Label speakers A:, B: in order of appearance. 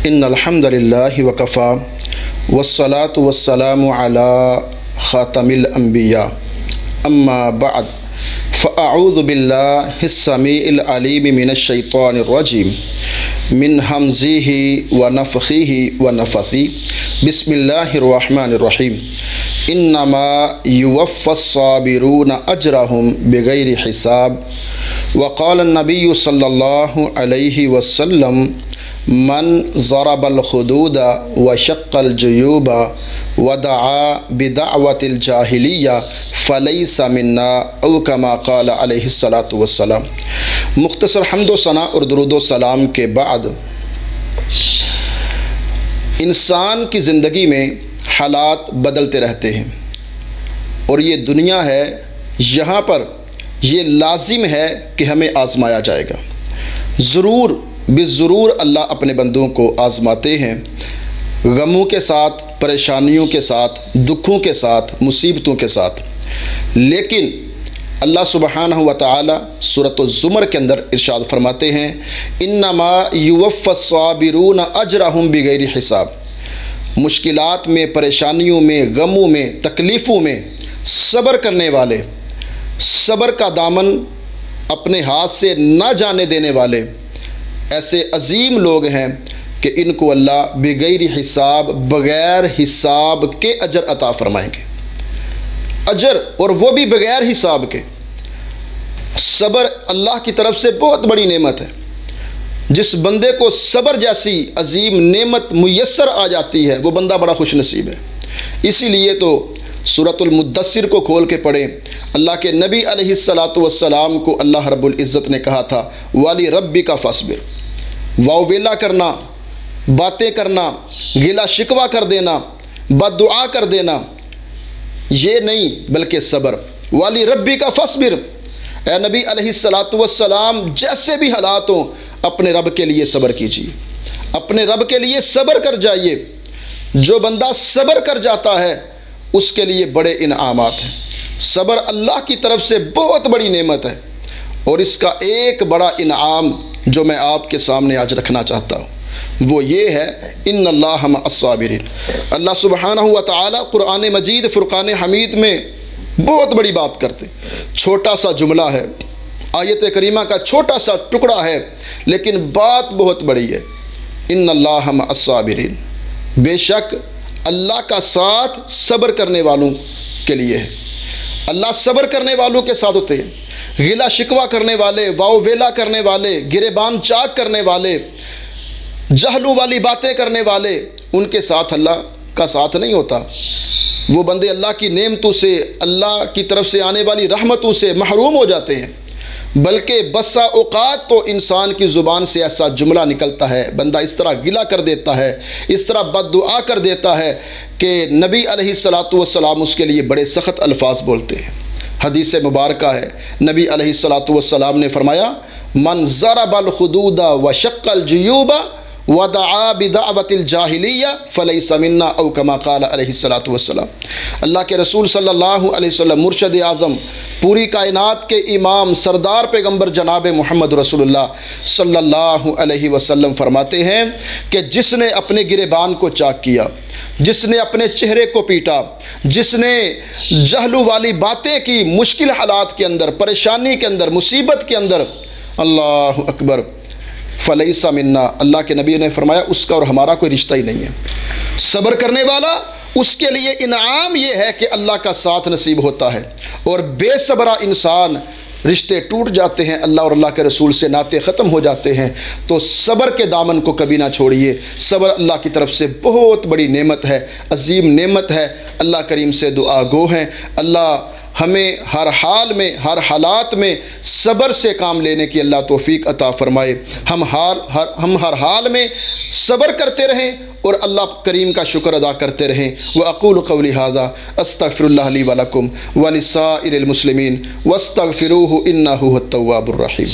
A: إن الحمد لله وكفى والصلاة والسلام على خاتم الأنبياء أما بعد فأعوذ بالله السميع العليم من الشيطان الرجيم من همزه ونفخه ونفثه بسم الله الرحمن الرحيم إنما يوفى الصابرون أجرهم بغير حساب وقال النبي صلى الله عليه وسلم من ضرب الخدود وشق الجيوب ودعا بدعوة الجاہلیہ فلیس منا او کما قال علیہ الصلاۃ والسلام۔ مختصر حمد و ثنا اور درود و سلام کے بعد، انسان کی زندگی میں حالات بدلتے رہتے ہیں اور یہ دنیا ہے، یہاں پر یہ لازم ہے کہ ہمیں آزمایا جائے گا۔ ضرور بالضرور اللہ اپنے بندوں کو آزماتے ہیں، غموں کے ساتھ، پریشانیوں کے ساتھ، دکھوں کے ساتھ، مصیبتوں کے ساتھ، لیکن اللہ سبحانہ و تعالی سورۃ الزمر کے اندر ارشاد فرماتے ہیں انما یوفی الصابرون اجرہم بغیر حساب۔ مشکلات میں، پریشانیوں میں، غموں میں، تکلیفوں میں صبر کرنے والے، صبر کا دامن اپنے ہاتھ سے نہ جانے دینے والے ایسے عظیم لوگ ہیں کہ ان کو اللہ بغیر حساب، بغیر حساب کے اجر عطا فرمائیں گے۔ اجر، اور وہ بھی بغیر حساب کے۔ صبر اللہ کی طرف سے بہت بڑی نعمت ہے۔ جس بندے کو صبر جیسی عظیم نعمت میسر آ جاتی ہے وہ بندہ بڑا خوش نصیب ہے۔ اسی لیے تو سورۃ المدثر کو کھول کے پڑھیں، اللہ کے نبی علیہ الصلاۃ والسلام کو اللہ رب العزت نے کہا تھا والی ربی کا فاصبر۔ واو ویلا کرنا، باتیں کرنا، گلا شکوہ کر دینا، بد دعا کر دینا، یہ نہیں بلکہ صبر۔ والی ربی کا فاصبر، اے نبی علیہ الصلاۃ والسلام جیسے بھی حالات ہوں اپنے رب کے لیے صبر کیجیے، اپنے رب کے لیے صبر کر جائیے۔ جو بندہ صبر کر جاتا ہے اس کے لیے بڑے انعامات ہیں۔ صبر اللہ کی طرف سے بہت بڑی نعمت ہے، اور اس کا ایک بڑا انعام جو میں آپ کے سامنے آج رکھنا چاہتا ہوں وہ یہ ہے ان اللہ مع الصابرین۔ اللہ سبحانہ و تعالی قرآن مجید فرقان حمید میں بہت بڑی بات کرتے ہیں۔ چھوٹا سا جملہ ہے، آیت کریمہ کا چھوٹا سا ٹکڑا ہے، لیکن بات بہت بڑی ہے۔ ان اللہ مع الصابرین، بے شک اللہ کا ساتھ صبر کرنے والوں کے لیے ہے۔ اللہ صبر کرنے والوں کے ساتھ ہوتے ہیں۔ غلا شکوہ کرنے والے، واو ویلا کرنے والے، گریبان چاک کرنے والے، جہلوں والی باتیں کرنے والے، ان کے ساتھ اللہ کا ساتھ نہیں ہوتا۔ وہ بندے اللہ کی نعمتوں سے، اللہ کی طرف سے آنے والی رحمتوں سے محروم ہو جاتے ہیں۔ بلکہ بسا اوقات تو انسان کی زبان سے ایسا جملہ نکلتا ہے، بندہ اس طرح گلہ کر دیتا ہے، اس طرح بد دعا کر دیتا ہے کہ نبی علیہ الصلاۃ والسلام اس کے لیے بڑے سخت الفاظ بولتے ہیں۔ حدیث مبارکہ ہے، نبی علیہ الصلاۃ والسلام نے فرمایا من ضرب الخدود وشق الجیوب ودعا بدعوۃ الجاہلیہ فلیس منا او کما قال علیہ الصلاۃ والسلام۔ اللہ کے رسول صلی اللہ علیہ وسلم، مرشد اعظم، پوری کائنات کے امام، سردار پیغمبر جناب محمد رسول اللہ صلی اللہ علیہ وسلم فرماتے ہیں کہ جس نے اپنے گریبان کو چاک کیا، جس نے اپنے چہرے کو پیٹا، جس نے جہلو والی باتیں کی، مشکل حالات کے اندر، پریشانی کے اندر، مصیبت کے اندر، اللہ اکبر، فلیس منا، اللہ کے نبی نے فرمایا اس کا اور ہمارا کوئی رشتہ ہی نہیں ہے۔ صبر کرنے والا، اس کے لیے انعام یہ ہے کہ اللہ کا ساتھ نصیب ہوتا ہے، اور بے صبرہ انسان رشتے ٹوٹ جاتے ہیں، اللہ اور اللہ کے رسول سے ناطے ختم ہو جاتے ہیں۔ تو صبر کے دامن کو کبھی نہ چھوڑیے۔ صبر اللہ کی طرف سے بہت بڑی نعمت ہے، عظیم نعمت ہے۔ اللہ کریم سے دعا گو ہیں اللہ ہمیں ہر حال میں، ہر حالات میں صبر سے کام لینے کی اللہ توفیق عطا فرمائے۔ ہم ہر حال میں صبر کرتے رہیں اور اللہ کریم کا شکر ادا کرتے رہیں۔ وَأَقُولُ قَوْلِي هَذَا أَسْتَغْفِرُ اللَّهَ لِي وَلَكُمْ وَلِسَائِرِ الْمُسْلِمِينَ وَاسْتَغْفِرُوهُ إِنَّهُ هُوَ التَّوَّابُ الرَّحِيمُ۔